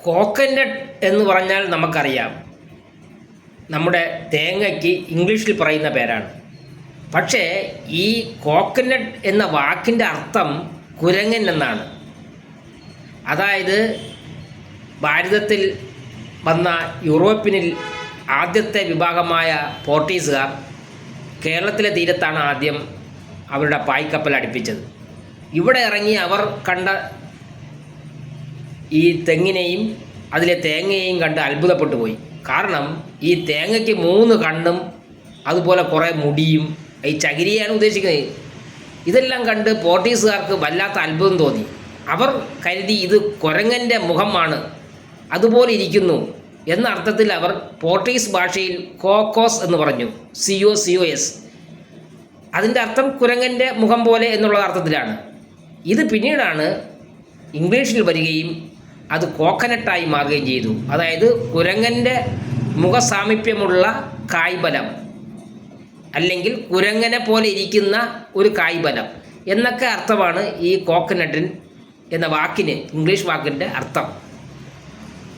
Coconut എന്ന് പറഞ്ഞാൽ നമുക്കറിയാം, നമ്മുടെ തേങ്ങയ്ക്ക് ഇംഗ്ലീഷിൽ പറയുന്ന പേരാണ്. പക്ഷേ ഈ കോക്കനട്ട് എന്ന വാക്കിൻ്റെ അർത്ഥം കുരങ്ങൻ എന്നാണ്. അതായത് ഭാരതത്തിൽ വന്ന യൂറോപ്യനിൽ ആദ്യത്തെ വിഭാഗമായ പോർട്ടീസുകാർ കേരളത്തിലെ തീരത്താണ് ആദ്യം അവരുടെ പായ്ക്കപ്പൽ അടുപ്പിച്ചത്. ഇവിടെ ഇറങ്ങി അവർ കണ്ട ഈ തെങ്ങിനെയും അതിലെ തേങ്ങയെയും കണ്ട് അത്ഭുതപ്പെട്ടു പോയി. കാരണം ഈ തേങ്ങയ്ക്ക് 3 കണ്ണും അതുപോലെ കുറേ മുടിയും, ഈ ചകിരിയാണ് ഉദ്ദേശിക്കുന്നത്. ഇതെല്ലാം കണ്ട് പോർട്ടീസുകാർക്ക് വല്ലാത്ത അത്ഭുതം തോന്നി. അവർ കരുതി ഇത് കുരങ്ങൻ്റെ മുഖമാണ്, അതുപോലെ ഇരിക്കുന്നു എന്ന അർത്ഥത്തിൽ അവർ പോർട്ടീസ് ഭാഷയിൽ കോക്കോസ് എന്ന് പറഞ്ഞു, COCOS. അതിൻ്റെ അർത്ഥം കുരങ്ങൻ്റെ മുഖം പോലെ എന്നുള്ള അർത്ഥത്തിലാണ്. ഇത് പിന്നീടാണ് ഇംഗ്ലീഷിൽ വരികയും അത് കോക്കനട്ടായി മാറുകയും ചെയ്തു. അതായത് കുരങ്ങൻ്റെ മുഖസാമീപ്യമുള്ള കായ്ബലം, അല്ലെങ്കിൽ കുരങ്ങനെ പോലെ ഇരിക്കുന്ന ഒരു കായ്ബലം എന്നൊക്കെ അർത്ഥമാണ് ഈ കോക്കനട്ടിൻ എന്ന വാക്കിന്, ഇംഗ്ലീഷ് വാക്കിൻ്റെ അർത്ഥം.